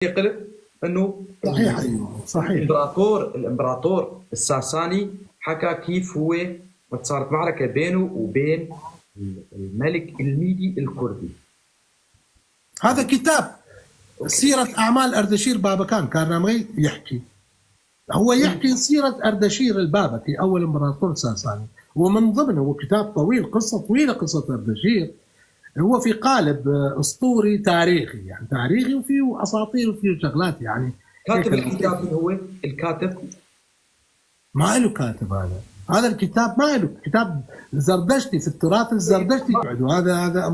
يقلب انه صحيح. ايوه صحيح. الامبراطور الساساني حكى كيف هو صارت معركه بينه وبين الملك الميدي الكردي. هذا كتاب سيرة أعمال أردشير بابكان كارنامي يحكي، هو يحكي سيرة أردشير البابكي أول إمبراطور ساساني، ومن ضمنه هو كتاب طويل، قصة طويلة قصة أردشير، هو في قالب أسطوري تاريخي، يعني تاريخي وفيه أساطير وفيه شغلات يعني. كاتب الكتاب من هو الكاتب؟ ما له كاتب هذا الكتاب، ما له كتاب زردشتي في التراث الزردشتي. هذا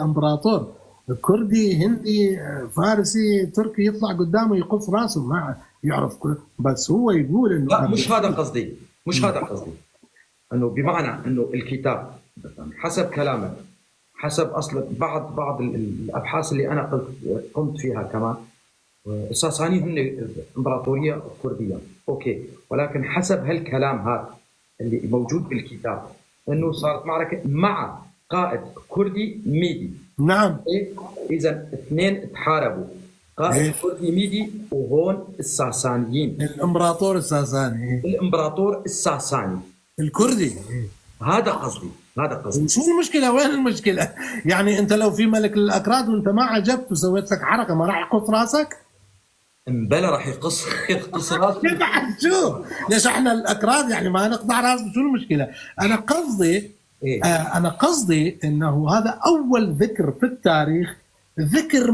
امبراطور كردي هندي فارسي تركي يطلع قدامه يقص راسه ما يعرف بس هو يقول انه لا مش هذا قصدي انه بمعنى انه الكتاب حسب كلامك، حسب اصل بعض الابحاث اللي انا قمت فيها كمان، الساسانيين هم امبراطوريه كرديه اوكي، ولكن حسب هالكلام هذا اللي موجود بالكتاب انه صارت معركه مع قائد كردي ميدي. نعم. اذا اثنين تحاربوا، قائد كردي ميدي وهون الساسانيين، الامبراطور الساساني الكردي. هذا قصدي. شو المشكله؟ وين المشكله؟ يعني انت لو في ملك الاكراد وانت ما عجبت وسويت لك حركه ما راح يقص راسك؟ امبلا راح يقص راسك. شو ليش احنا الاكراد يعني ما نقطع راسه؟ شو المشكله؟ انا قصدي انه هذا اول ذكر في التاريخ، ذكر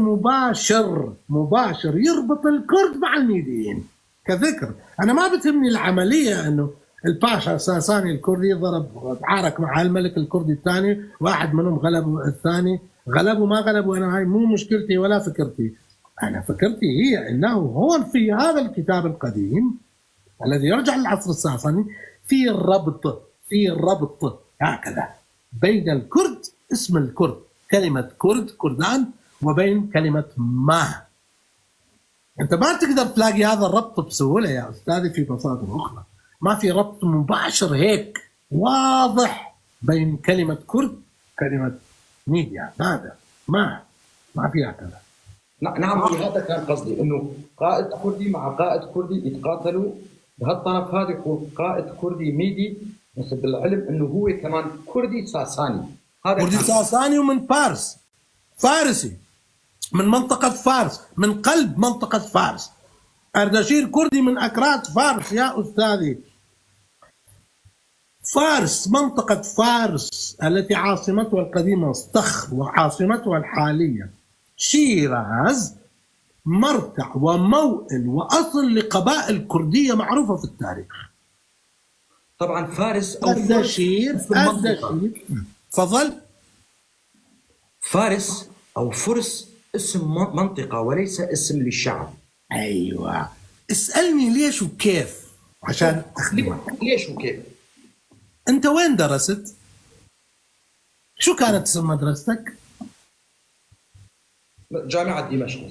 مباشر يربط الكرد مع الميديين كذكر. انا ما بتهمني العمليه انه الباشا الساساني الكردي ضرب عارك مع الملك الكردي الثاني، واحد منهم غلب الثاني، غلبوا ما غلبوا، انا هاي مو مشكلتي ولا فكرتي. أنا فكرتي هي أنه هون في هذا الكتاب القديم الذي يرجع للعصر الساساني في ربط هكذا بين الكرد، اسم الكرد كلمة كردان، وبين كلمة ما. أنت ما تقدر تلاقي هذا الربط بسهولة يا أستاذي في مصادر أخرى، ما في ربط مباشر هيك واضح بين كلمة كرد وكلمة ميديا. هذا ما في هكذا. نعم هذا كان قصدي، انه قائد كردي مع قائد كردي يتقاتلوا بهالطرف، هذا يكون قائد كردي ميدي، بس بالعلم انه هو كمان كردي ساساني. هذا كردي ساساني ومن فارسي من منطقة فارس، من قلب منطقة فارس. أردشير كردي من أكراد فارس يا أستاذي. فارس، منطقة فارس التي عاصمتها القديمة صخر وعاصمتها الحالية شيراز، مرتع وموئل وأصل لقبائل كردية معروفة في التاريخ. طبعا فارس أو أردشير فضل. فارس أو فرس اسم منطقة وليس اسم للشعب. أيوة، اسألني ليش وكيف عشان أخدمك. ليش وكيف؟ أنت وين درست؟ شو كانت اسم مدرستك؟ جامعة دمشق.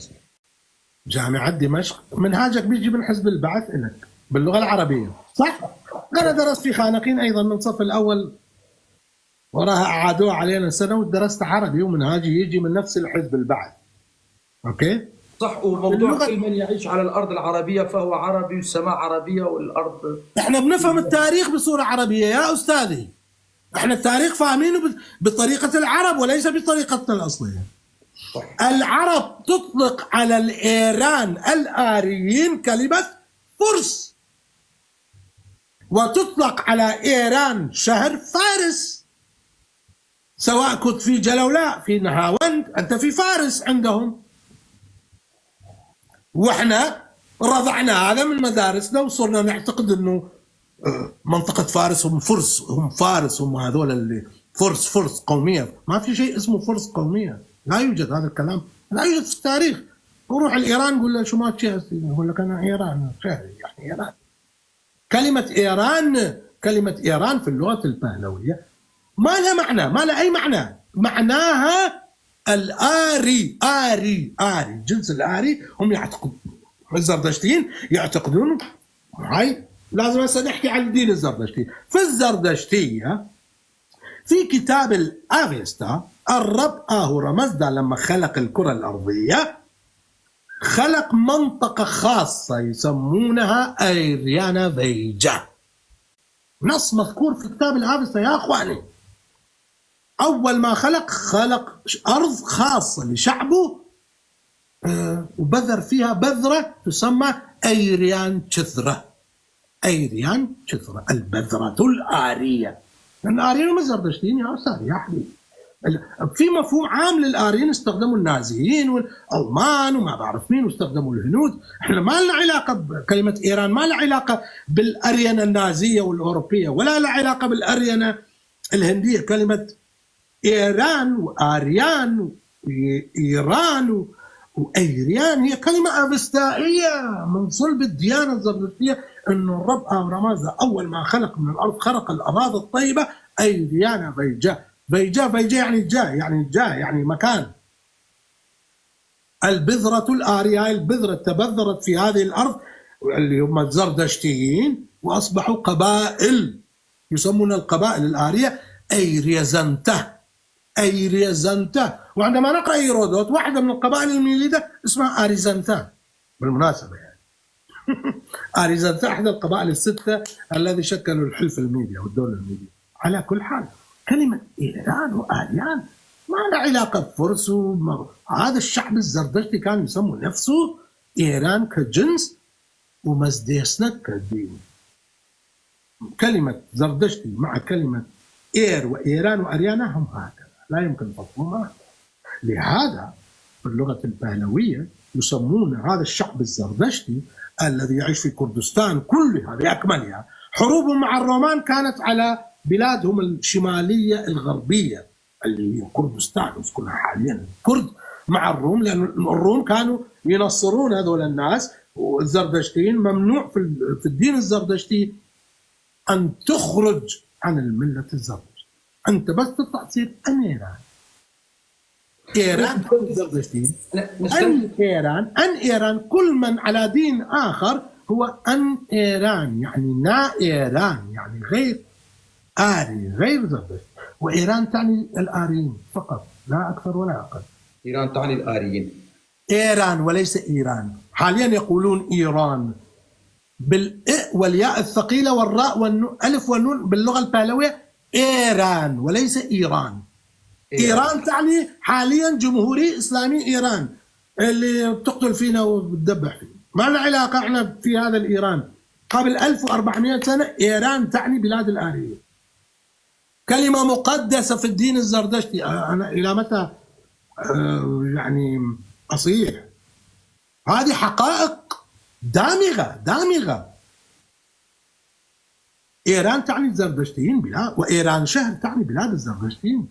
جامعة دمشق. منهاجك بيجي من حزب البعث لك باللغة العربية صح؟ أنا درست في خانقين أيضا من الصف الأول، وراها أعادوها علينا سنة ودرست عربي، ومنهاجي يجي من نفس الحزب البعث. أوكي؟ صح. وموضوع كل من يعيش على الأرض العربية فهو عربي، والسماء عربية والأرض. إحنا بنفهم التاريخ بصورة عربية يا أستاذي. إحنا التاريخ فاهمينه بطريقة العرب وليس بطريقتنا الأصلية. العرب تطلق على الإيران الآريين كلمة فرس، وتطلق على إيران شهر فارس، سواء كنت في جلولاء في نهاوند أنت في فارس عندهم. وإحنا رضعنا هذا من مدارسنا وصرنا نعتقد أنه منطقة فارس هم فرس، هم هذول اللي فرس قومية. ما في شيء اسمه فرس قومية، لا يوجد هذا الكلام، لا يوجد في التاريخ. وروح الإيران قول له شو ما تشهد، يقول لك أنا إيران شهري يعني إيران. كلمة إيران في اللغة البهلوية ما لها معنى، ما لها أي معنى. معناها الآري، جنس الآري. هم يعتقدون، الزردشتيين يعتقدون، هاي لازم هسه نحكي عن الدين الزردشتي. في الزردشتية في كتاب الأفيستا، الرب آهورا مزدا لما خلق الكرة الأرضية خلق منطقة خاصة يسمونها أيريانا فيجا. نص مذكور في كتاب الأفسطة يا أخواني. أول ما خلق أرض خاصة لشعبه، وبذر فيها بذرة تسمى أيريان شثرة. أيريان شثرة، البذرة الآرية. لأن الآريين هم الزردشتيين يا أستاذ يا حبيبي. في مفهوم عام للآريين استخدموا النازيين والألمان وما بعرف مين، واستخدموا الهنود. احنا ما لنا علاقة بكلمة إيران، ما لنا علاقة بالأرينة النازية والأوروبية، ولا لنا علاقة بالأرينة الهندية. كلمة إيران وآريان وإيران وأيريان هي كلمة أفستائية من صلب الديانة الزردشتية، أنه الرب أهورامازدا أول ما خلق من الأرض خلق الأراضي الطيبة أيريانا فيجا. فيجا يعني يعني مكان. البذرة الآرية، البذرة تبذرت في هذه الأرض اللي هم الزردشتيين، وأصبحوا قبائل يسمون القبائل الآرية أيريزنتا. وعندما نقرأ هيرودوت واحدة من القبائل الميليدة اسمها أريزنتا بالمناسبة يعني. أريزنتا أحد القبائل الستة الذي شكلوا الحلف الميديا والدولة الميديا. على كل حال كلمة إيران وآريان ما لها علاقة بفرس. هذا الشعب الزردشتي كان يسموا نفسه إيران كجنس ومزديسنك كدين. كلمة زردشتي مع كلمة إير وإيران وأريانا هم هكذا، لا يمكن فصلهما. لهذا في اللغة البهلوية يسمون هذا الشعب الزردشتي الذي يعيش في كردستان كلها بأكملها. حروبهم مع الرومان كانت على بلادهم الشمالية الغربية اللي هي كردستان يسكنها حاليا الكرد مع الروم، لأن الروم كانوا ينصرون هذول الناس. والزردشتيين ممنوع في الدين الزردشتي أن تخرج عن الملة الزردشتية. أنت بس تطلع تصير أميران. إيران الزردشتيين أن إيران كل من على دين آخر هو أن إيران، يعني نا إيران يعني غير آري غير زردشتي. وإيران تعني الآريين فقط لا أكثر ولا أقل. إيران تعني الآريين. إيران وليس إيران. حاليا يقولون إيران بالإ والياء الثقيلة والراء والألف والنون باللغة البهلوية إيران وليس إيران. إيران تعني حاليا جمهورية إسلامية إيران اللي بتقتل فينا وبتدبح فينا. ما لنا علاقة احنا في هذا الإيران. قبل 1400 سنة إيران تعني بلاد الآريين. كلمة مقدسة في الدين الزردشتي. أنا إلى متى يعني أصيح؟ هذه حقائق دامغة. إيران تعني الزردشتيين بلاد، وإيران شهر تعني بلاد الزردشتيين.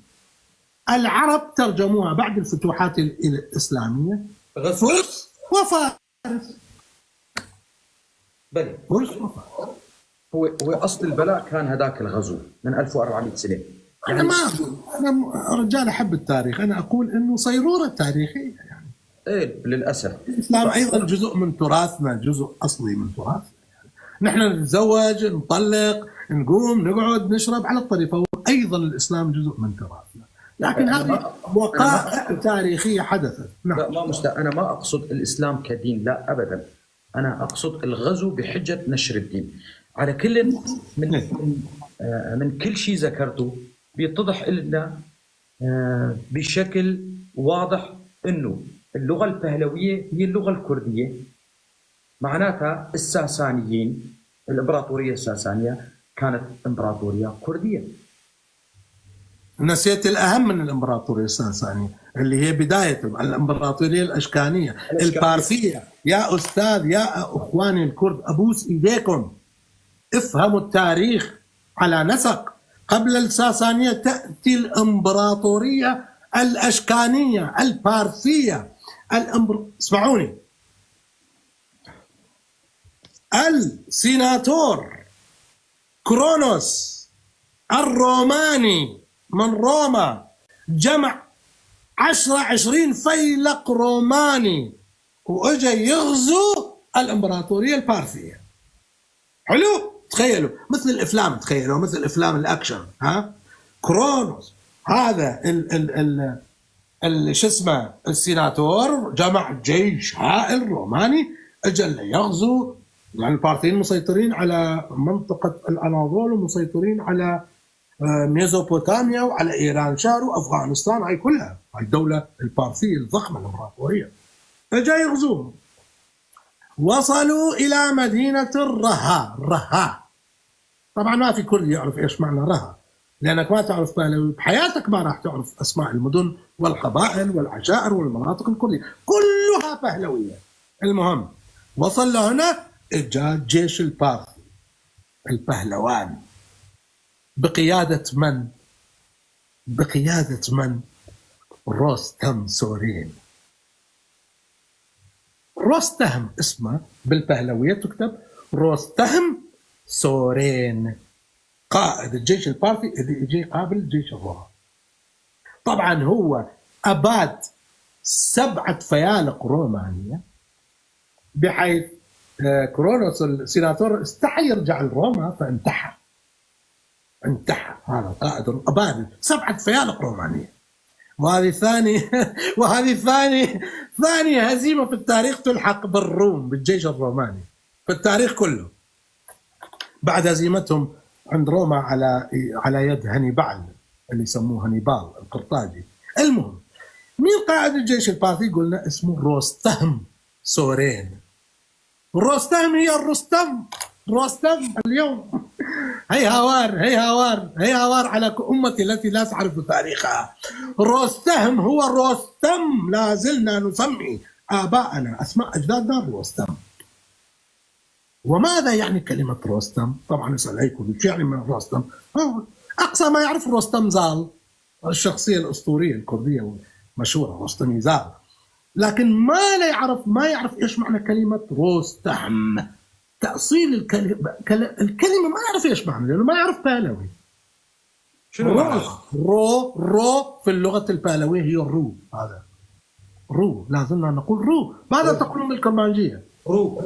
العرب ترجموها بعد الفتوحات الإسلامية فرس وفارس. بلي فرس وفارس. هو أصل البلاء كان هذاك الغزو من 1400 سنة. يعني أنا رجال أحب التاريخ، أنا أقول إنه صيرورة تاريخية يعني. إيه للأسف. الإسلام أيضا جزء من تراثنا، جزء أصلي من تراثنا. يعني نحن نتزوج، نطلق، نقوم، نقعد، نشرب على الطريق، فهو أيضا الإسلام جزء من تراثنا. لكن هذه وقائع تاريخية حدثت. نعم. لا أنا ما أقصد الإسلام كدين، لا أبدا. أنا أقصد الغزو بحجة نشر الدين. على كل من كل شيء ذكرته بيتضح لنا بشكل واضح إنه اللغة البهلوية هي اللغة الكردية. معناتها الساسانيين، الإمبراطورية الساسانية كانت إمبراطورية كردية. نسيت الأهم من الإمبراطورية الساسانية اللي هي بداية الإمبراطورية الأشكانية البارثية. يا أستاذ يا أخواني الكرد أبوس إيديكم افهموا التاريخ على نسق. قبل الساسانية تأتي الإمبراطورية الأشكانية البارثية. اسمعوني، السيناتور كرونوس الروماني من روما جمع 20 فيلق روماني واجا يغزو الامبراطوريه البارثيه. حلو، تخيلوا مثل الافلام، تخيلوا مثل افلام الاكشن. كرونوس هذا شو اسمه السيناتور جمع جيش هائل روماني اجى يغزو، يعني البارثيين مسيطرين على منطقه الاناضول ومسيطرين على ميزوبوتاميا وعلى ايران شهر وافغانستان، هاي كلها هاي الدوله البارثيه الضخمه الامبراطوريه. اجى يغزوهم، وصلوا الى مدينه الرها. طبعا ما في كل يعرف ايش معنى رها، لانك ما تعرف بهلوي بحياتك ما راح تعرف اسماء المدن والقبائل والعشائر والمناطق الكليه كلها بهلويه. المهم وصل لهنا، اجى جيش البارثي البهلوان بقياده من؟ بقياده من؟ رستم سورين. رستم اسمه بالبهلويه تكتب رستم سورين، قائد الجيش البارثي اللي يجي يقابل جيش الروم. طبعا هو اباد 7 فيالق رومانيه، بحيث كرونوس السيناتور استحى يرجع لروما فانتحر. هذا قائد اباد 7 فيالق رومانيه. وهذه ثاني هزيمه في التاريخ تلحق بالروم بالجيش الروماني في التاريخ كله، بعد هزيمتهم عند روما على يد هانيبال اللي يسموه هانيبال القرطاجي. المهم مين قائد الجيش البارثي؟ قلنا اسمه رستم سورين. رستم هي رستم اليوم. هي هوار على أمتي التي لا تعرف تاريخها. رستم هو رستم، لا زلنا نسمي آباءنا أسماء أجدادنا رستم. وماذا يعني كلمة رستم؟ طبعا اسأل هيكل شو يعني من رستم؟ أقصى ما يعرف رستم زال، الشخصية الأسطورية الكردية المشهورة رستم زال، لكن ما يعرف إيش معنى كلمة رستم. تأصيل الكلمة ما يعرف إيش معنى، لأنه ما يعرف بهلوي. شنو معنى؟ رو في اللغة البهلوية هي الرو. هذا رو، لازمنا نقول رو. ماذا تقولون بالكرمانجية؟ رو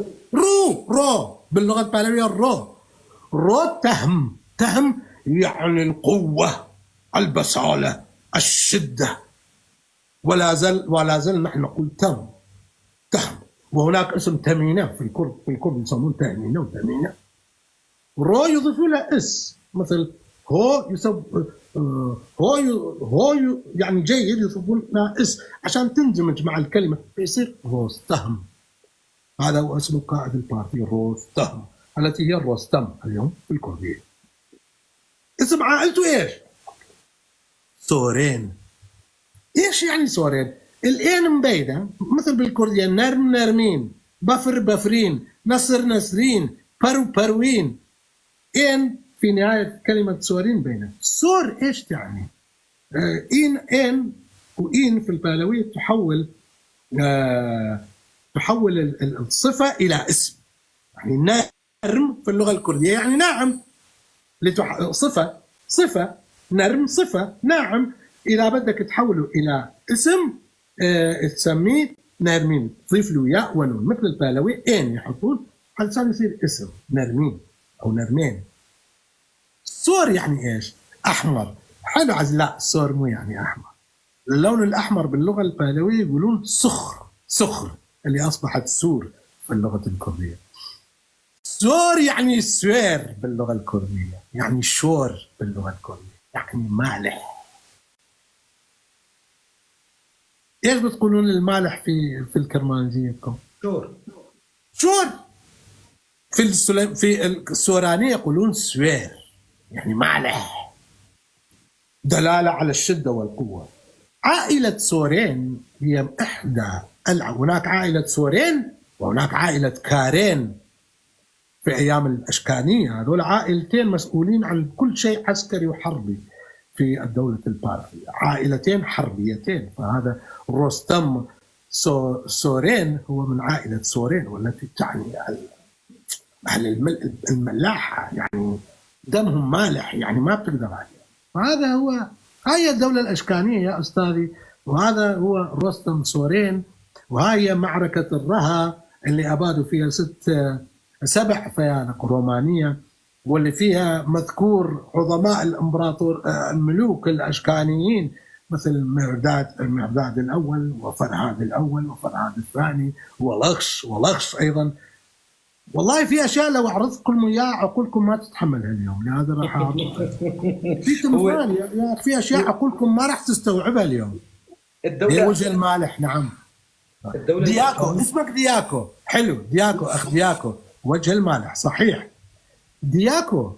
باللغة البهلوية رو تهم يعني القوة، البسالة، الشدة. ولا زال نحن نقول تهم. وهناك اسم تمينة في الكرد يسمون تمينة. رو يضيفوا له اس، مثل هو يعني جيد يضيفون له اس عشان تندمج مع الكلمة فيصير رستم. هذا هو اسم قائد البارثي رستم، التي هي الرستم اليوم في الكردية. اسم عائلته ايش؟ سورين. ايش يعني سورين؟ الإين مبيدة، مثل بالكردية نرمين، بفرين، نسرين، بروين. إين في نهاية كلمة سورين بينه. سور ايش يعني؟ إين وإين في البهلوية تحول الصفة إلى اسم. يعني نرم في اللغة الكردية يعني ناعم، صفة نرم، صفة ناعم. إذا بدك تحوله إلى اسم تسميه نرمين، تضيف له ياء ونون مثل البهلوي إين يحطون علشان يصير اسم نرمين أو نرمين. سور يعني إيش؟ أحمر. حلو لا سور مو يعني أحمر. اللون الأحمر باللغة البهلوية يقولون صخر اللي أصبحت سور في اللغة الكردية. سور يعني سوير باللغة الكردية، يعني شور باللغة الكردية، يعني مالح. ايش بتقولون المالح في الكرمانجية؟ شور. في السورانية يقولون سوير، يعني مالح، دلالة على الشدة والقوة. عائلة سورين هي إحدى هناك عائلة سورين وهناك عائلة كارين في أيام الأشكانية. هذول عائلتين مسؤولين عن كل شيء عسكري وحربي في الدولة البارثية، عائلتين حربيتين. فهذا رستم سورين هو من عائلة سورين، والتي تعني أهل الملاحة، يعني دمهم مالح، يعني ما بتقدر عليه. هاي الدولة الأشكانية يا أستاذي، وهذا هو رستم سورين. وهي معركة الرها اللي أبادوا فيها 7 فيالق رومانية، واللي فيها مذكور عظماء الملوك الأشكانيين مثل المعداد الأول وفرهاد الأول وفرهاد الثاني ولغش أيضا. والله في أشياء لو أعرضكم إياها عقولكم ما تتحملها اليوم، لهذا راح أعرضها. في تمثال يا في أشياء عقولكم ما راح تستوعبها اليوم. الدولة وجه المالح، نعم. الدولة دياكو، اسمك دياكو، حلو، دياكو أخ دياكو، وجه المالح، صحيح. دياكو،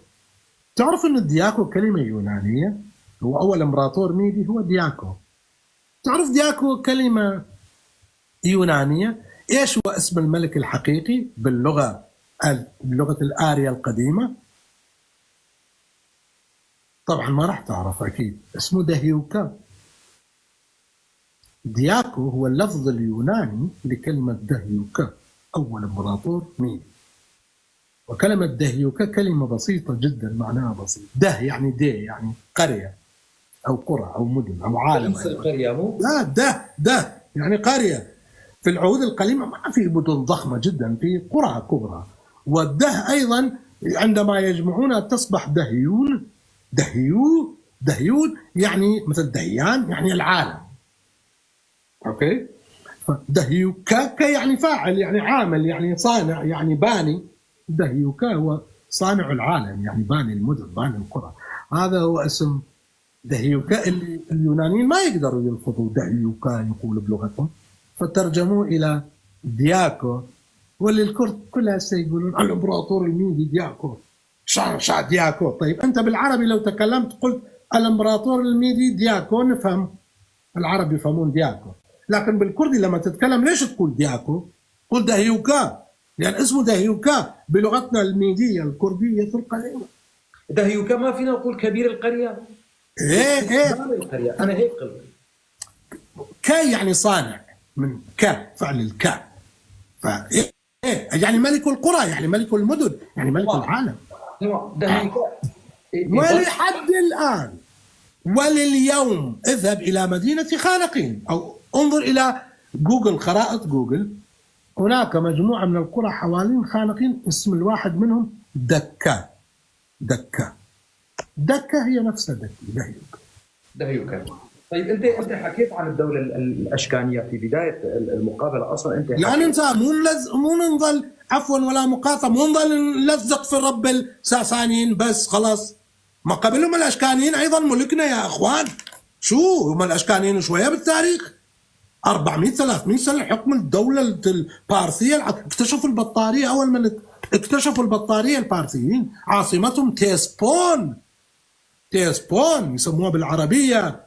تعرف أن الدياكو كلمة يونانية؟ هو أول إمبراطور ميدي هو دياكو. تعرف دياكو كلمة يونانية؟ إيش هو اسم الملك الحقيقي باللغة الآريا القديمة؟ طبعا ما راح تعرف أكيد، اسمه دهيوكا. دياكو هو اللفظ اليوناني لكلمة دهيوكا، أول إمبراطور ميدي. وكلمة دهيوكا كلمة بسيطة جدا، معناها بسيط. ده يعني يعني قرية أو قرى أو مدن أو عالم. القرية مو؟ لا، ده يعني قرية. في العهود القديمة ما في مدن ضخمة جدا، في قرى كبرى. والده أيضا عندما يجمعونها تصبح دهيون يعني مثل دهيان يعني العالم. أوكي؟ فدهيوكا يعني فاعل، يعني عامل، يعني صانع، يعني باني. دهيوكا هو صانع العالم، يعني باني المدن، باني القرى. هذا هو اسم دهيوكا اللي اليونانيين ما يقدروا يلفظوا دهيوكا يقول بلغتهم، فترجموه إلى دياكو. واللي الكرد كلها سيقولون الإمبراطور الميدي دياكو، شا دياكو. طيب أنت بالعربي لو تكلمت قلت الإمبراطور الميدي دياكو نفهم، العرب يفهمون دياكو. لكن بالكردي لما تتكلم ليش تقول دياكو؟ قل دهيوكا، لأن يعني اسمه دهيوكا بلغتنا الميدية الكردية القديمة. دهيوكا ما فينا نقول كبير القرية؟ ايه القرية أنا هيك قلت. كا يعني صانع، من كا، فعل الكا. إيه يعني ملك القرى، يعني ملك المدن، يعني ملك العالم. دهيوكا. ولحد الآن ولليوم اذهب إلى مدينة خانقين أو انظر إلى جوجل، خرائط جوجل، هناك مجموعة من القرى حوالين خانقين اسم الواحد منهم دكا. دكا هي نفسها دهيوكا. طيب انت حكيت عن الدولة الأشكانية في بداية المقابلة. اصلا انت لا ننسى، مو نظل عفوا ولا مقاطعة، مو نظل نلزق في رب الساسانيين بس خلاص. ما قبلهم الأشكانيين أيضا ملكنا يا أخوان. شو هم الأشكانيين شوية بالتاريخ، 400-300 سنة حكم الدولة البارثية. اكتشفوا البطارية، أول من اكتشفوا البطارية البارثيين عاصمتهم تيسبون يسموها بالعربية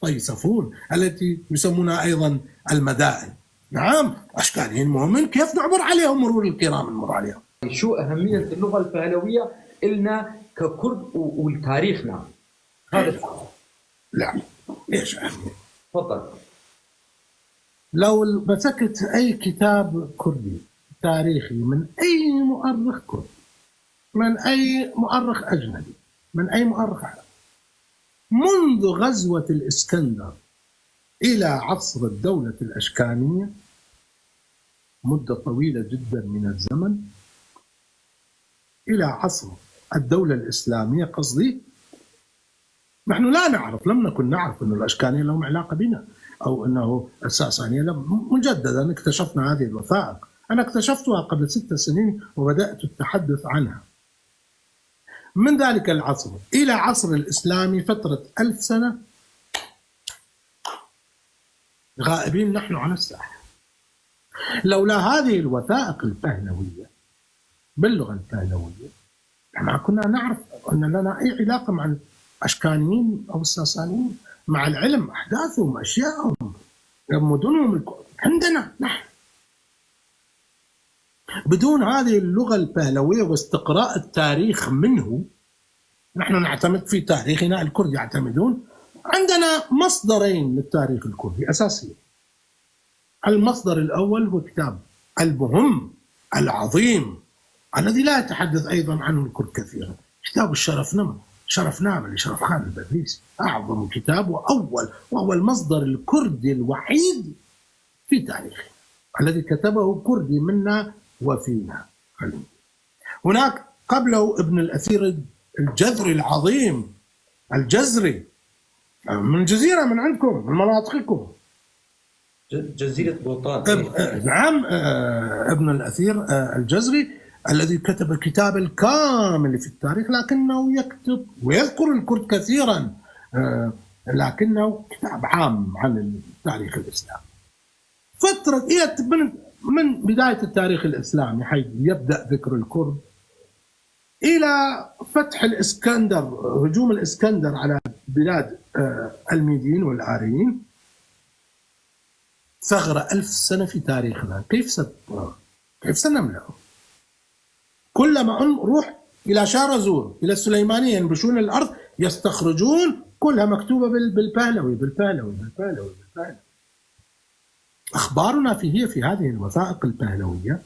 طيسفون التي يسمونها أيضا المدائن. نعم، أشكاليين مهمين، كيف نعبر عليهم مرور الكرام نمر عليهم. شو أهمية اللغة البهلوية إلنا ككرد ولتاريخنا هذا؟ لا ليش أهمية؟ تفضل. لو مسكت أي كتاب كردي تاريخي من أي مؤرخ كردي، من أي مؤرخ أجنبي، من أي مؤرخ عربي، منذ غزوة الإسكندر إلى عصر الدولة الأشكانية، مدة طويلة جدا من الزمن، إلى عصر الدولة الإسلامية قصدي، نحن لا نعرف، لم نكن نعرف أن الأشكانية لهم علاقة بنا أو أنه الساسانية. مجددا اكتشفنا هذه الوثائق، أنا اكتشفتها قبل 6 سنين وبدأت التحدث عنها. من ذلك العصر إلى عصر الإسلامي فترة 1000 سنة غائبين نحن عن الساحة. لولا هذه الوثائق البهلوية باللغة البهلوية ما كنا نعرف أن لنا أي علاقة مع الأشكانيين أو الساسانيين، مع العلم، أحداثهم، أشيائهم، مدنهم عندنا نحن. بدون هذه اللغة البهلوية واستقراء التاريخ منه، نحن نعتمد في تاريخنا، الكرد يعتمدون. عندنا مصدرين للتاريخ الكردي أساسيين. المصدر الأول هو كتاب المهم العظيم الذي لا يتحدث أيضا عنه الكرد كثيرا، كتاب الشرفنامة لشرف خان البدريسي، أعظم كتاب وهو المصدر الكردي الوحيد في تاريخه الذي كتبه كردي منا وفينا. هناك قبله ابن الأثير الجذري العظيم الجزري من جزيرة من عندكم، من مناطقكم. جزيرة بوطان. نعم. ابن الأثير الجزري الذي كتب الكتاب الكامل في التاريخ، لكنه يكتب ويذكر الكرد كثيرا، لكنه كتاب عام عن التاريخ الإسلامي. فترة من بداية التاريخ الإسلامي حيث يبدأ ذكر الكرد إلى فتح الإسكندر، هجوم الإسكندر على بلاد الميديين والآريين، ثغرة 1000 سنة في تاريخنا. كيف سنملأه؟ كلما نروح إلى شارزور إلى السليمانية ينبشون الأرض يستخرجون كلها مكتوبة بالبهلوي. أخبارنا هي في هذه الوثائق البهلوية،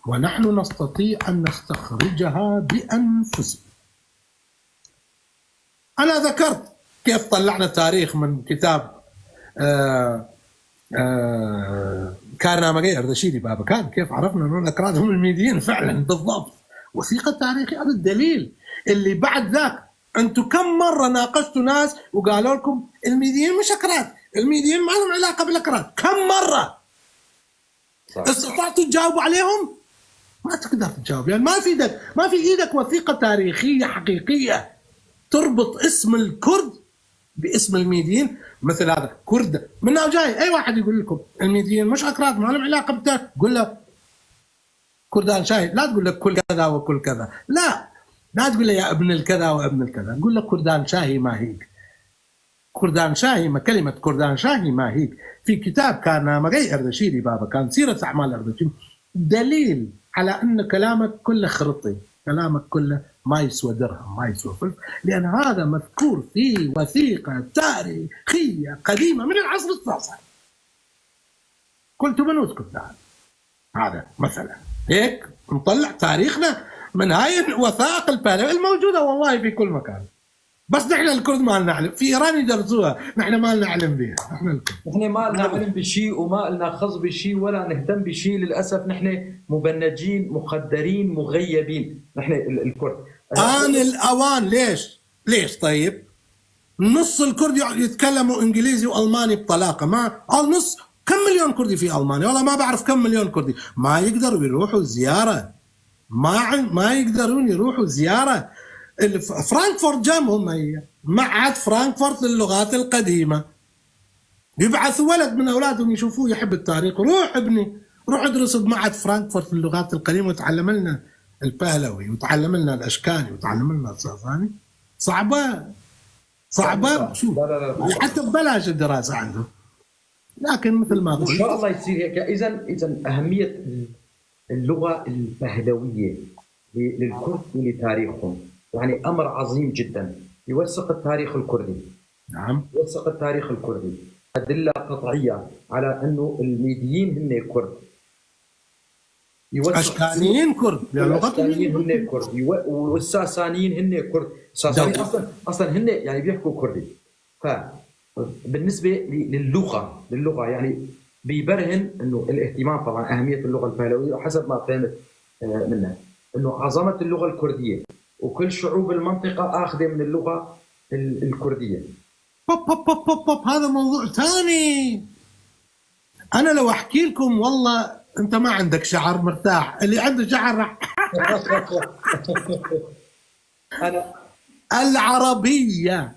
ونحن نستطيع أن نستخرجها بأنفسنا. أنا ذكرت كيف طلعنا تاريخ من كتاب كارنامجي أردشيري بابا كان، كيف عرفنا أنه أكرادهم الميديين فعلا بالضبط. وثيقة تاريخي، هذا الدليل اللي بعد ذاك أنتم كم مرة ناقشتوا ناس وقالوا لكم الميديين مش أكراد، الميديين ما لهم علاقة بالأكراد، كم مرة استطعتوا تجاوبوا عليهم؟ ما تقدر تجاوب، يعني ما في ايدك وثيقة تاريخية حقيقية تربط اسم الكرد باسم الميديين. مثل هذا كرد منه جاي، اي واحد يقول لكم الميديين مش اكراد ما لهم علاقة بالتاريخ، قول له كردان شاهي، لا تقول لك كل كذا وكل كذا، لا تقول له يا ابن الكذا وابن الكذا، قول له كردان شاهي ما هيك. كردان شاهي، ما كلمة كردان شاهي ما هيك في كتاب كارنامجي أردشيري بابا كان سيرة أعمال أردشيري، دليل على أن كلامك كله خرطي، كلامك كله ما يسوى درهم ما يسوى فلس، لأن هذا مذكور في وثيقة تاريخية قديمة من العصر التاسع. قلت من وسكت هذا مثلا هيك نطلع تاريخنا من هاي الوثائق البهلوية الموجودة والله في كل مكان، بس نحن الكرد ما نعلم، في إيران يدرسوها، نحن ما نعلم بها. نحن ما نعلم بشيء وما لنا خص بشيء ولا نهتم بشيء للأسف. نحن مبنجين مخدرين مغيبين نحن الكرد. آن الأوان. ليش طيب نص الكرد يتكلموا إنجليزي وألماني بطلاقة؟ ما نص، كم مليون كردي في ألمانيا؟ والله ما بعرف كم مليون كردي، ما يقدروا يروحوا زيارة، ما يقدرون يروحوا زيارة. فرانكفورت جنبهم، هي معهد فرانكفورت للغات القديمة، يبعث ولد من أولادهم يشوفوه يحب التاريخ، روح ابني روح ادرس بمعهد فرانكفورت للغات القديمة وتعلم لنا البهلوي وتعلم لنا الأشكاني وتعلم لنا الصافاني. صعبة شو لا. حتى ببلاش الدراسة عنده، لكن مثل ما قلت إن شاء الله يصير هيك. إذا أهمية اللغة البهلوية للكرد ولتاريخهم يعني أمر عظيم جدا، يوثق التاريخ الكردي. نعم، يوثق التاريخ الكردي، أدلة قطعية على أنه الميديين هن كرد، أشكانيين كرد، الأشكانيين هن كرد، والساسانيين هن كرد. الساسانيين أصلا هن يعني بيحكوا كردي. فبالنسبة للغة يعني بيبرهن أنه الاهتمام، طبعا أهمية اللغة البهلوية وحسب ما فهمت منها أنه عظمة اللغة الكردية وكل شعوب المنطقة آخذة من اللغة الكردية. هذا موضوع ثاني. أنا لو أحكي لكم والله أنت ما عندك شعر مرتاح، اللي عنده شعر راح أنا العربية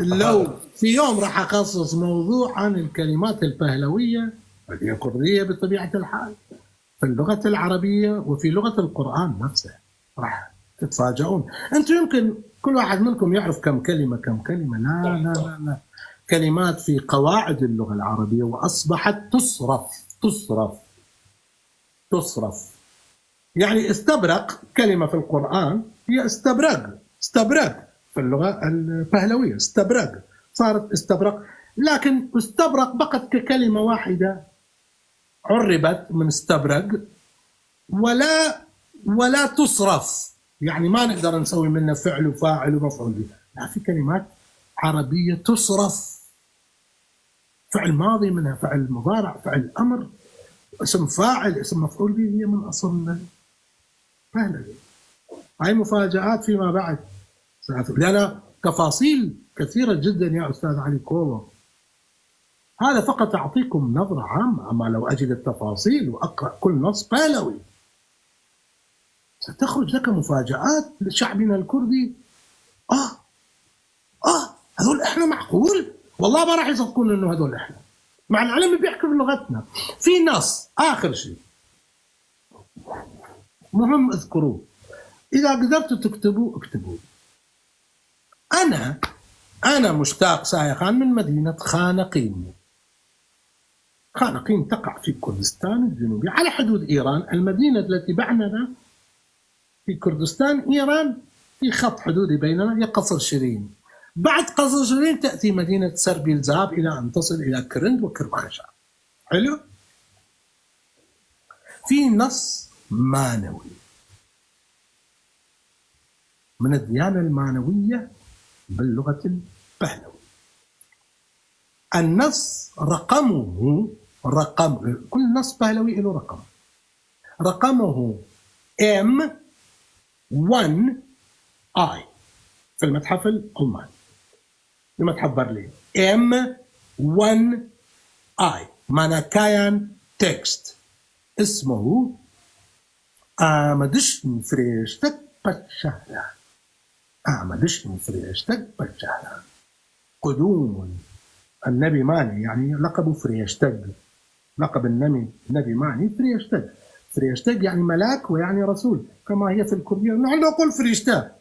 لو في يوم راح أخصص موضوع عن الكلمات البهلوية هي كردية بطبيعة الحال في اللغة العربية وفي لغة القرآن نفسه، راح تتفاجئون. أنتم يمكن كل واحد منكم يعرف كم كلمة. لا كلمات في قواعد اللغة العربية وأصبحت تصرف. يعني استبرق كلمة في القرآن هي استبرق في اللغة البهلوية، استبرق صارت استبرق، لكن استبرق بقت ككلمة واحدة عربت من استبرق ولا تصرف، يعني ما نقدر نسوي منها فعل وفاعل ومفعول به. لا، في كلمات عربية تصرف، فعل ماضي منها، فعل مضارع، فعل أمر، اسم فاعل، اسم مفعول به، هي من أصل البهلوي. هاي مفاجآت فيما بعد، لأن تفاصيل كثيرة جدا يا أستاذ علي كولو. هذا فقط أعطيكم نظرة عامة، أما لو أجد التفاصيل وأقرأ كل نص بهلوي ستخرج لك مفاجآت لشعبنا الكردي. هذول إحنا معقول؟ والله ما راح يصدقون إنه هذول إحنا، مع العلم بيحكوا بلغتنا. في نص آخر شيء مهم اذكروه، إذا قدرتوا تكتبوا اكتبوا. أنا مشتاق سايقان من مدينة خانقين. خانقين تقع في كردستان الجنوبي على حدود إيران. المدينة التي بعدنا في كردستان إيران، في خط حدودي بيننا هي قصر شيرين. بعد قصر شيرين تأتي مدينة سربيلزاب إلى أن تصل إلى كرند وكرمانشاه. حلو؟ في نص مانوي من الديانة المانوية باللغة البهلوية. النص رقم كل نص بهلوي له رقم. رقمه M1I في المتحف الألماني، في متحف برلين. M1I ماناكايان تكست، اسمه آمدشن فريشتك بتشهران. آمدشن فريشتك بتشهران. قدوم النبي ماني، يعني لقب فريشتك، لقب النبي ماني فريشتك. فريشتك يعني ملاك ويعني رسول، كما هي في الكردية. نحن نقول فريشتا،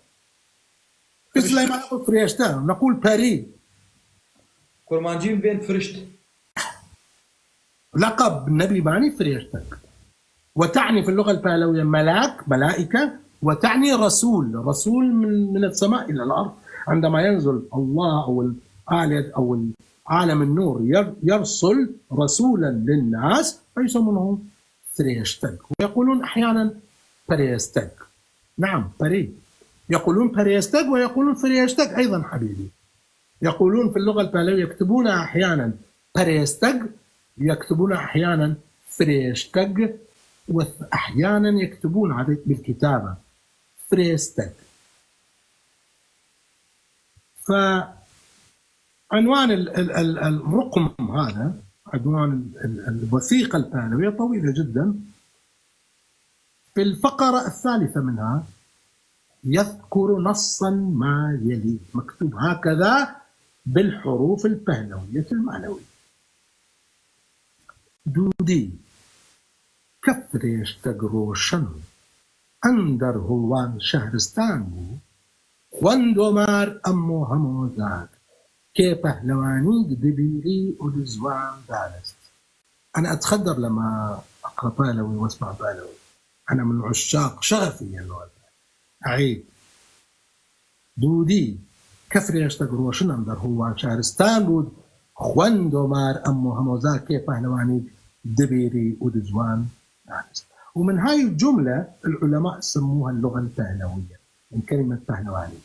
في سليمان نقول فريشتا، نقول باري. كرمانجين بين فرشت. لقب النبي ماني فريشتك، وتعني في اللغة البهلوية ملاك، ملائكة، وتعني رسول من السماء إلى الأرض. عندما ينزل الله أو عالم النور يرسل رسولا للناس فيسمونه فريشتك، ويقولون أحيانا بريستك. نعم بري، يقولون بريستك ويقولون فريشتك أيضا حبيبي. يقولون في اللغة البهلوية يكتبون أحيانا بريستك، يكتبون أحيانا فريشتك، وأحيانا يكتبون عليك بالكتابة فريستك. فعنوان الرقم هذا، عنوان الوثيقة البهلوية طويلة جدا. في الفقرة الثالثة منها يذكر نصا ما يلي، مكتوب هكذا بالحروف البهلوية المعنوية: دودي كفريش تقروشن اندر هوان شهرستان بو خوندومار امو هموزاد كي پهلوانی دبیری و دزوان دانست. أنا أتخدر لما أقرأ بهلوي وأسمع بهلوي، أنا من عشاق شغفي اللغة. أعيد: دودي كفريش تقروشن اندر هوان شهرستان بود خوندومار امو هموزاد كي پهلوانی دبيري ودزوان دانست. ومن هاي الجملة العلماء سموها اللغة البهلوية من كلمة بهلواني.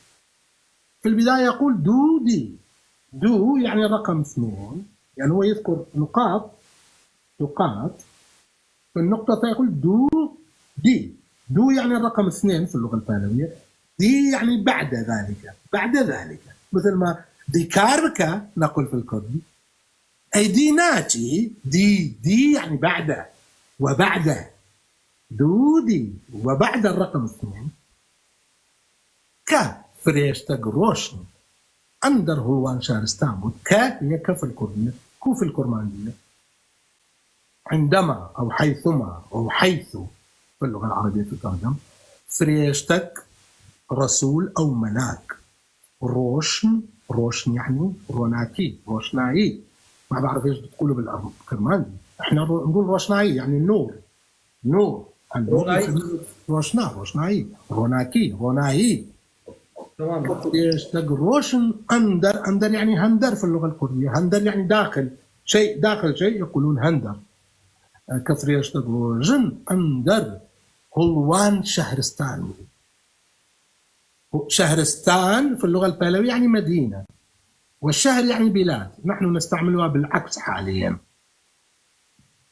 في البداية يقول دودي، دو يعني رقم 2، يعني هو يذكر نقاط في النقطة فيقول دو دي. دو يعني الرقم 2 في اللغة البهلوية، دي يعني بعد ذلك، مثل ما دي كاربكا نقول في الكردي، أي دي ناتي، دي يعني بعد وبعد، دودي وبعد الرقم 2 ك فريشتك روشن أندر هوان شهرستان بود. ك هي كف الكردية، كو في الكرمانية. عندما أو حيثما أو حيث في اللغة العربية تترجم. فريشتك رسول أو ملاك. روشن يعني روناكي، روشناي. ما بعرف ايش بتقولوا بالكرماني، احنا نقول روشناي يعني النور، نور. روشناي روناكي روناي. تمام. يشتق روشن اندر يعني هندر في اللغه الكرديه. هندر يعني داخل شيء يقولون هندر. كفر يشتق روشن اندر هلوان شهرستان. شهرستان في اللغه البهلويه يعني مدينه، والشهر يعني بلاد. نحن نستعملها بالعكس حاليا،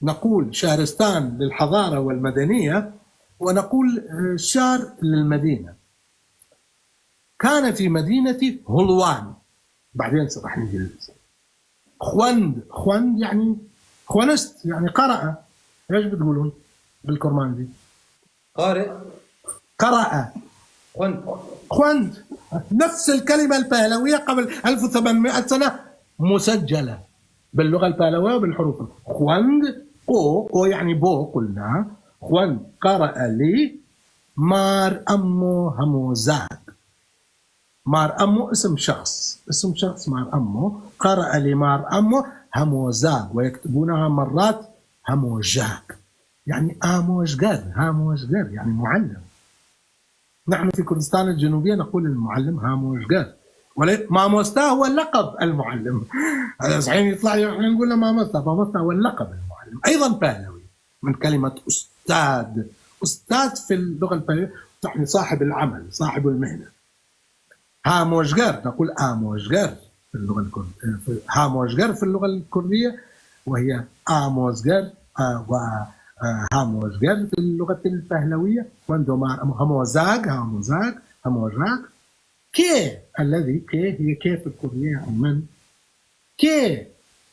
نقول شهرستان للحضارة والمدنية ونقول شهر للمدينة. كان في مدينة هلوان بعدين راح نجي للاسم. خوند يعني خوانست، يعني قرأ. ايش بتقولون بالكرمانجي؟ قرأ. خوند نفس الكلمة البهلوية قبل 1800 سنة مسجلة باللغة البهلوية وبالحروف. خوند او يعني بو قلنا. خوند قرأ لي مار أمو هموزاك. مار أمو اسم شخص مار أمو. قرأ لي مار أمو هموزاك، ويكتبونها مرات هموجاك، يعني آموشجر يعني معلم. نحن في كردستان الجنوبية نقول المعلم هاموشجر، ماموستا هو اللقب المعلم. صحيح يطلع احنا نقول له ماموستا هو اللقب المعلم، ايضا بهلوي من كلمة أستاذ في اللغة البهلوية يعني صاحب العمل، صاحب المهنة. هاموشجر نقول آموشجر في اللغة الكردية، هاموشجر في اللغة الكردية، وهي آموشجر هاموشجر في اللغة البهلوية. وعندما هموزاك كي الذي كي هي كيف الكردية يعني من كي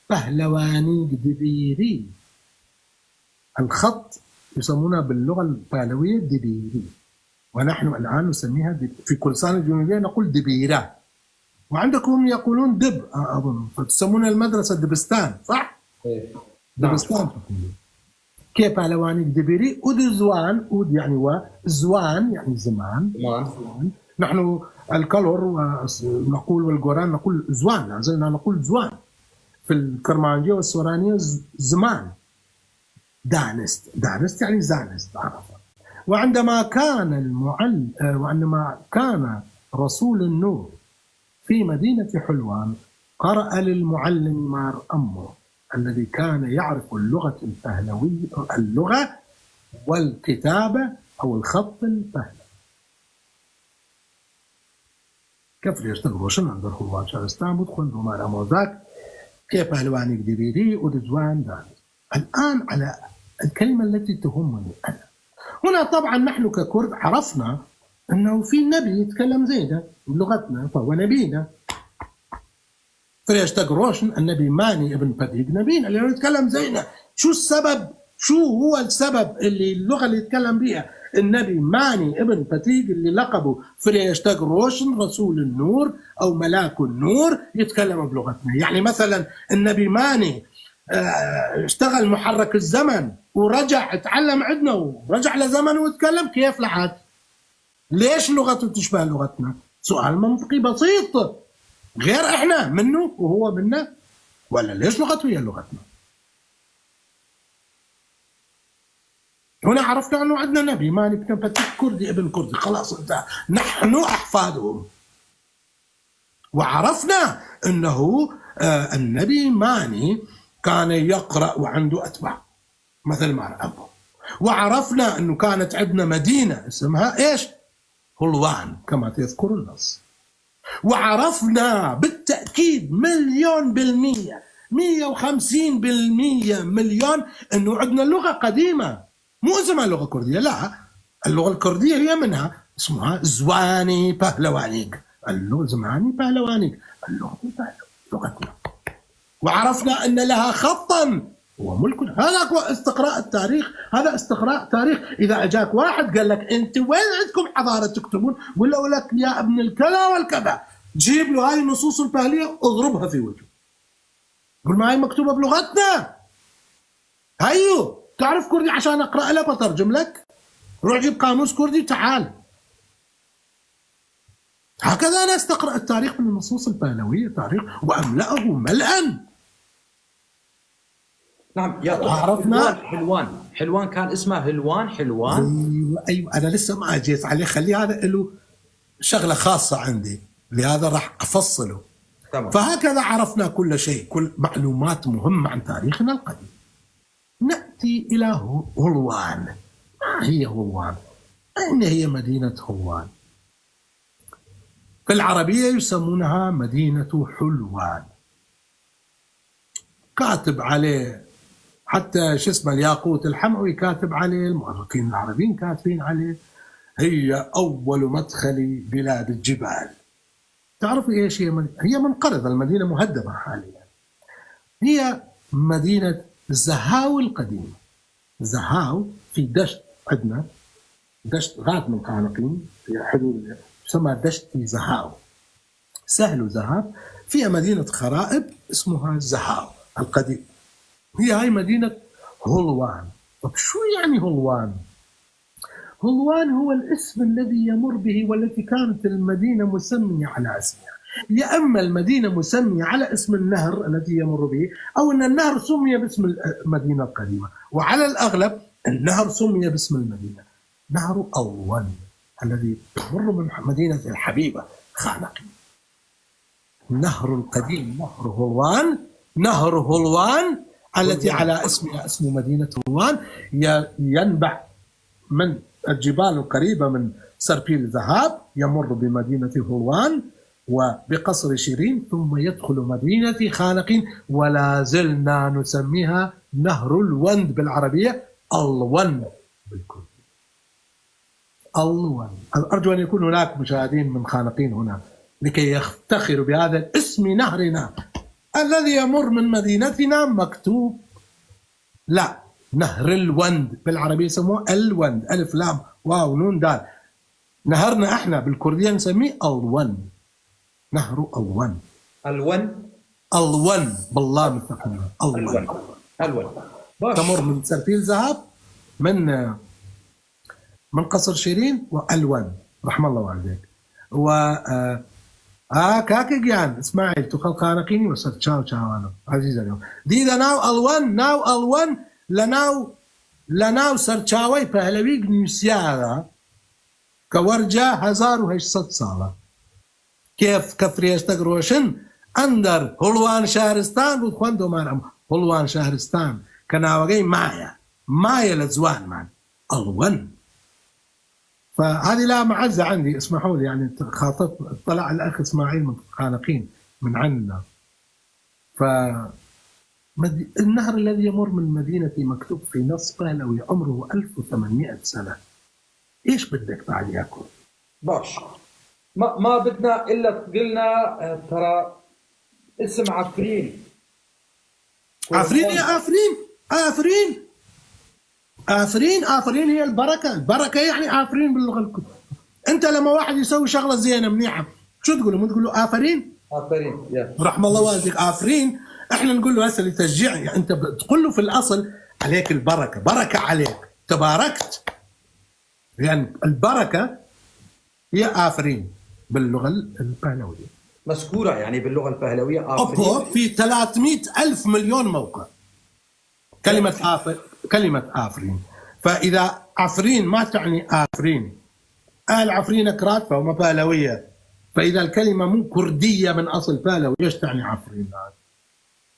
بهلواني دبيري. الخط يسمونها باللغة البهلوية دبيري، ونحن الآن نسميها في كردستان الجنوبية نقول دبيرة، وعندكم يقولون دب أظن، فتسمونها المدرسة دبستان، صح؟ دبستان تقولون. كيف بهلواني دبيري. ودزوان، ود يعني وزوان يعني زمان. نحن الكلور نقول والقرآن نقول زوان، لازلنا نقول زوان. في الكرمانجية والسورانية زمان. دانست يعني زانست عرفة. وعندما كان رسول النور في مدينة حلوان قرأ للمعلم مار أمه الذي كان يعرف اللغة البهلوية، اللغة والكتابة أو الخط البهلوي. كيف يشتغلوشن عند الخوان شارستان بدخل ومارا موزاك كيف بهلواني دبيري ودزوان دانست. الآن على الكلمة التي تهمني أنا هنا. طبعا نحن ككرد عرفنا أنه في نبي يتكلم زينا بلغتنا فهو نبينا. فريشتاق روشن النبي ماني ابن بديق نبينا لأنه يتكلم زينا. شو السبب؟ شو هو السبب اللي اللغة اللي يتكلم بها النبي ماني ابن بديق اللي لقبه فريشتاق روشن رسول النور أو ملاك النور يتكلم بلغتنا؟ يعني مثلا النبي ماني اشتغل محرك الزمن ورجع اتعلم عندنا ورجع لزمن ويتكلم كيف لحد؟ ليش لغته تشبه لغتنا؟ سؤال منطقي بسيط. غير احنا منه وهو منا، ولا ليش لغته هي لغتنا؟ هنا عرفنا انه عندنا نبي ماني ابن كردي ابن كردي، خلاص انتهى، نحن احفادهم. وعرفنا انه النبي ماني كان يقرأ وعنده أتباع مثل ما رأبه. وعرفنا أنه كانت عندنا مدينة اسمها إيش؟ حلوان كما تذكر النص. وعرفنا بالتأكيد 1,000,000% 150% مليون أنه عندنا لغة قديمة مو اسمها لغة كردية، لا، اللغة الكردية هي منها اسمها زواني بهلوانيك، اللغة زماني بهلوانيك، اللغة لغتنا. وعرفنا أن لها خطا وملك. هذا هو استقراء التاريخ، هذا استقراء تاريخ. إذا أجاك واحد قال لك أنت وين عندكم حضارة تكتبون، ولا لك يا ابن الكذا والكذا، جيب له هاي النصوص البهلية اضربها في وجهه، قول ما هي مكتوبة بلغتنا. هيو تعرف كردي عشان أقرأ لك وترجم لك؟ روح جيب قاموس كردي تعال. هكذا أنا استقرأ التاريخ من النصوص البهلوية تاريخ وأملأه ملأً. نعم يا عرفنا حلوان كان اسمها حلوان. أيوة أنا لسه ما أجيت عليه، خلي هذا له شغلة خاصة عندي، لهذا راح أفصله. تمام. فهكذا عرفنا كل شيء، كل معلومات مهمة عن تاريخنا القديم. نأتي إلى حلوان. ما هي حلوان؟ أين هي مدينة حلوان؟ في العربية يسمونها مدينة حلوان. كاتب عليه حتى شو اسمه الياقوت الحموي كاتب عليه، المؤرخين العربيين كاتبين عليه هي أول مدخل بلاد الجبال. تعرفوا ايش هي؟ هي منقرضة، المدينة مهدمة حاليا. هي مدينة زهاو القديمة. زهاو في دشت، عندنا دشت غاد من قانقين في حدود يسمى دشت في زهاو، سهل وزهاب، فيها مدينة خرائب اسمها زهاو القديم. هي هاي مدينة هولوان. طب شو يعني هولوان؟ هولوان هو الاسم الذي يمر به، والتي كانت المدينة مسمية على اسمها. يا اما المدينه مسميه على اسم النهر الذي يمر به، او ان النهر سمي باسم المدينه القديمه، وعلى الاغلب النهر سمي باسم المدينه. نهر ألوان الذي يمر من مدينه الحبيبه خانقين. نهر القديم نهر هولوان، نهر هولوان التي على اسمها اسم مدينه هولوان، ينبع من الجبال القريبه من سربيل ذهاب، يمر بمدينه هولوان وبقصر شيرين، ثم يدخل مدينة خانقين، ولا زلنا نسميها نهر الوند بالعربية، الون بالكردية. الون. أرجو أن يكون هناك مشاهدين من خانقين هنا لكي يفتخروا بهذا الاسم، نهرنا الذي يمر من مدينتنا مكتوب لا، نهر الوند بالعربية يسموه الوند، ألف لام واو نون دال. نهرنا احنا بالكردية نسميه الون، نهر الون. الون الون باللام الثقيلة. الون. الون تمر من سربيل ذهب، من قصر شيرين، والون رحم الله والديك. و كاكي جان اسماعيل تخل خانقيني وصرت تشاو انا عزيز اليوم دي ناو الون، ناو الون لناو سرچاوي پهلوي نوسيارا كورجا 1800 ساله. كيف كفريشتك روشن اندر هولوان شهرستان بود خوندو مانم هولوان شهرستان كناوغي مايا لزوان مان الون. فهذه لا معزة عندي، اسمحوا لي يعني خاطب طلع الأخ إسماعيل من خانقين من عندنا. النهر الذي يمر من مدينتي مكتوب في نص بهلوي عمره 1800 سنة. إيش بدك بعد ياكل؟ باش ما بدنا إلا قلنا ترى اسم عفرين. عفرين يا عفرين هي البركة يعني عفرين باللغة الكردية. أنت لما واحد يسوي شغلة زينة منيحة شو تقول له؟ مو تقول له عفرين رحم الله والديك. عفرين احنا نقول له هسه لتشجيع، يعني أنت تقول له في الأصل عليك البركة، بركة عليك، تباركت. يعني البركة هي عفرين باللغة البهلوية، مذكورة يعني باللغة البهلوية عفرين. في 300,000 مليون موقع كلمة عفرين. فإذا عفرين ما تعني عفرين، أهل عفرين أكراد فهم بهلوية، فإذا الكلمة مو كردية من أصل بهلوي إيش تعني عفرين؟